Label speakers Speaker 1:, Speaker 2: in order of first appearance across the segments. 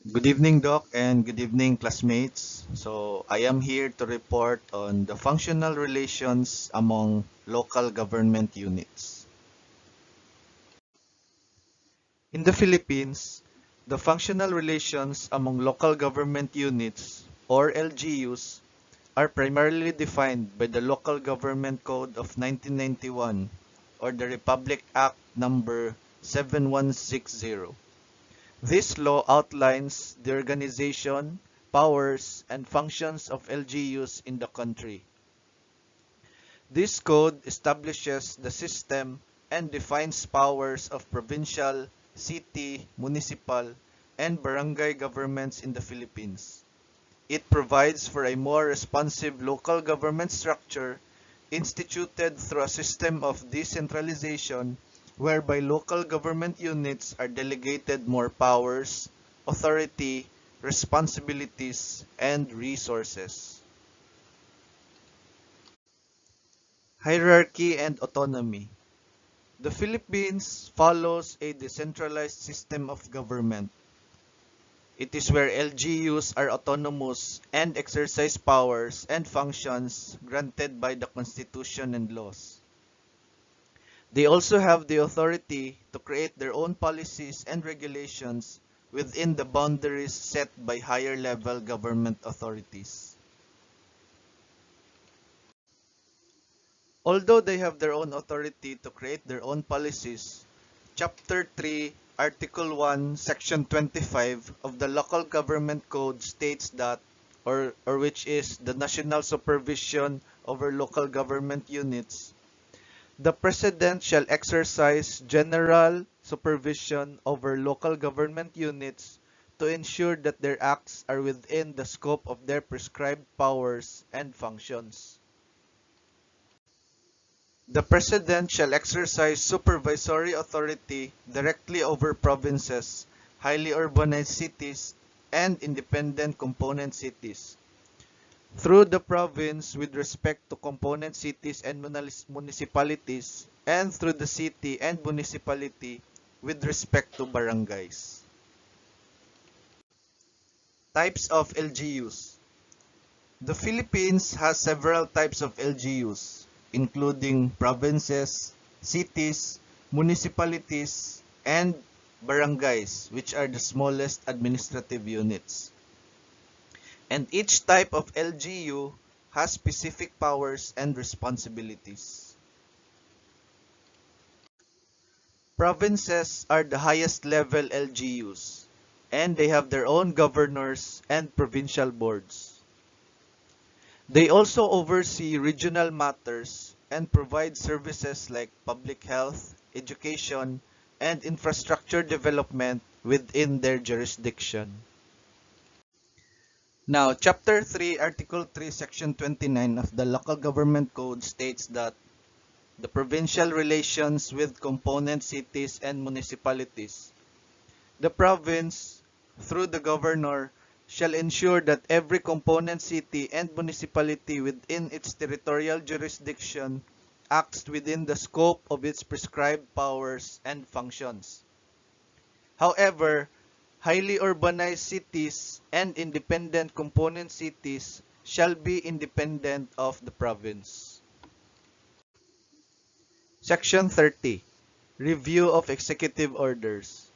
Speaker 1: Good evening, Doc, and good evening, classmates. I am here to report on the functional relations among local government units. In the Philippines, the functional relations among local government units, or LGUs, are primarily defined by the Local Government Code of 1991 or the Republic Act number 7160. This law outlines the organization, powers, and functions of LGUs in the country. This code establishes the system and defines powers of provincial, city, municipal, and barangay governments in the Philippines. It provides for a more responsive local government structure instituted through a system of decentralization whereby local government units are delegated more powers, authority, responsibilities, and resources. Hierarchy and autonomy. The Philippines follows a decentralized system of government. It is where LGUs are autonomous and exercise powers and functions granted by the Constitution and laws. They also have the authority to create their own policies and regulations within the boundaries set by higher level government authorities. Although they have their own authority to create their own policies, Chapter 3, Article 1, Section 25 of the Local Government Code states that, or which is the national supervision over local government units, the President shall exercise general supervision over local government units to ensure that their acts are within the scope of their prescribed powers and functions. The President shall exercise supervisory authority directly over provinces, highly urbanized cities, and independent component cities. Through the province with respect to component cities and municipalities, and through the city and municipality with respect to barangays. Types of LGUs. The Philippines has several types of LGUs, including provinces, cities, municipalities, and barangays, which are the smallest administrative units. And each type of LGU has specific powers and responsibilities. Provinces are the highest level LGUs, and they have their own governors and provincial boards. They also oversee regional matters and provide services like public health, education, and infrastructure development within their jurisdiction. Now, Chapter 3, Article 3, Section 29 of the Local Government Code states that the provincial relations with component cities and municipalities. The province, through the governor, shall ensure that every component city and municipality within its territorial jurisdiction acts within the scope of its prescribed powers and functions. However, highly urbanized cities and independent component cities shall be independent of the province. Section 30. Review of Executive Orders.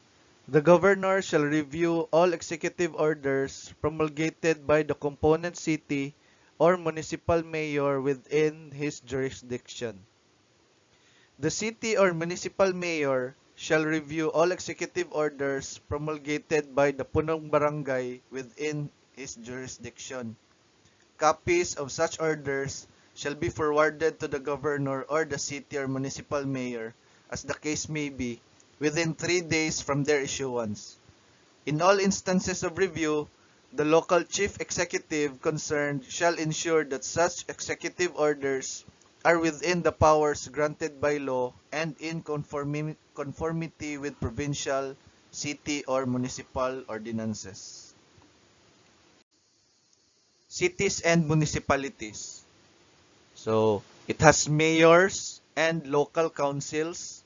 Speaker 1: The Governor shall review all executive orders promulgated by the component city or municipal mayor within his jurisdiction. The city or municipal mayor shall review all executive orders promulgated by the punong barangay within his jurisdiction. Copies of such orders shall be forwarded to the governor or the city or municipal mayor, as the case may be, within 3 days from their issuance. In all instances of review, the local chief executive concerned shall ensure that such executive orders are within the powers granted by law and in conformity with provincial, city, or municipal ordinances. Cities and municipalities. So, it has mayors and local councils,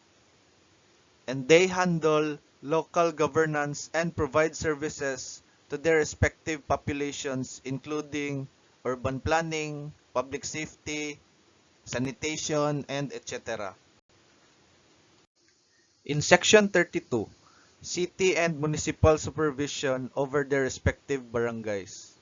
Speaker 1: and they handle local governance and provide services to their respective populations including urban planning, public safety, sanitation, and etc. In Section 32, City and Municipal Supervision over their respective barangays.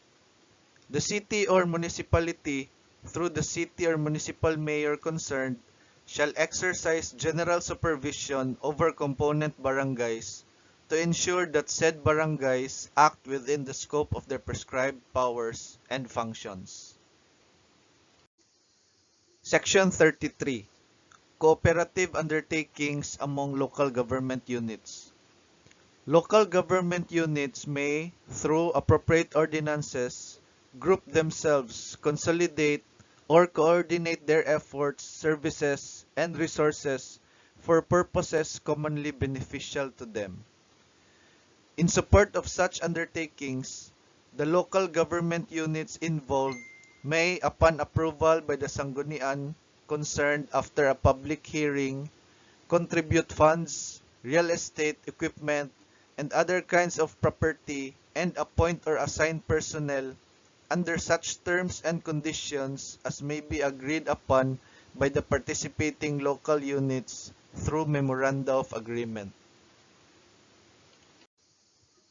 Speaker 1: The city or municipality, through the city or municipal mayor concerned, shall exercise general supervision over component barangays to ensure that said barangays act within the scope of their prescribed powers and functions. Section 33. Cooperative undertakings among local government units. Local government units may, through appropriate ordinances, group themselves, consolidate, or coordinate their efforts, services, and resources for purposes commonly beneficial to them. In support of such undertakings, the local government units involved may, upon approval by the sanggunian concerned after a public hearing, contribute funds, real estate, equipment, and other kinds of property and appoint or assign personnel under such terms and conditions as may be agreed upon by the participating local units through memoranda of agreement.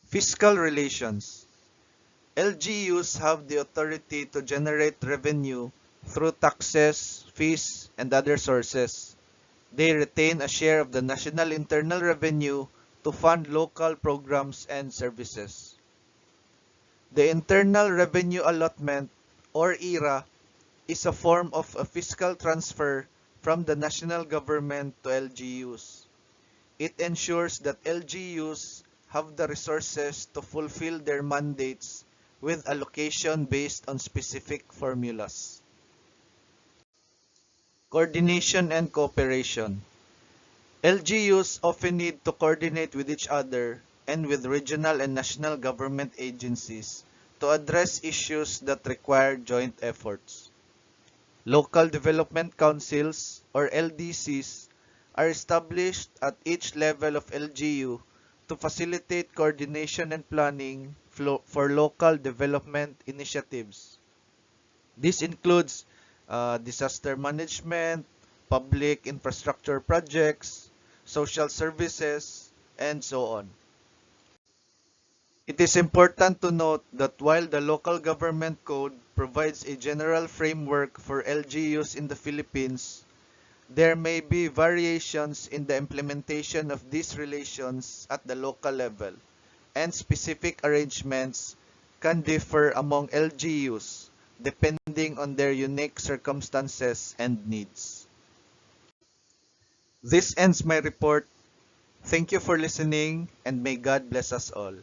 Speaker 1: Fiscal relations. LGUs have the authority to generate revenue through taxes, fees, and other sources. They retain a share of the national internal revenue to fund local programs and services. The Internal Revenue Allotment, or IRA, is a form of a fiscal transfer from the national government to LGUs. It ensures that LGUs have the resources to fulfill their mandates with allocation based on specific formulas. Coordination and cooperation. LGUs often need to coordinate with each other and with regional and national government agencies to address issues that require joint efforts. Local Development Councils, or LDCs, are established at each level of LGU to facilitate coordination and planning for local development initiatives. This includes disaster management, public infrastructure projects, social services, and so on. It is important to note that while the Local Government Code provides a general framework for LGUs in the Philippines, there may be variations in the implementation of these relations at the local level, and specific arrangements can differ among LGUs depending on their unique circumstances and needs. This ends my report. Thank you for listening, and may God bless us all.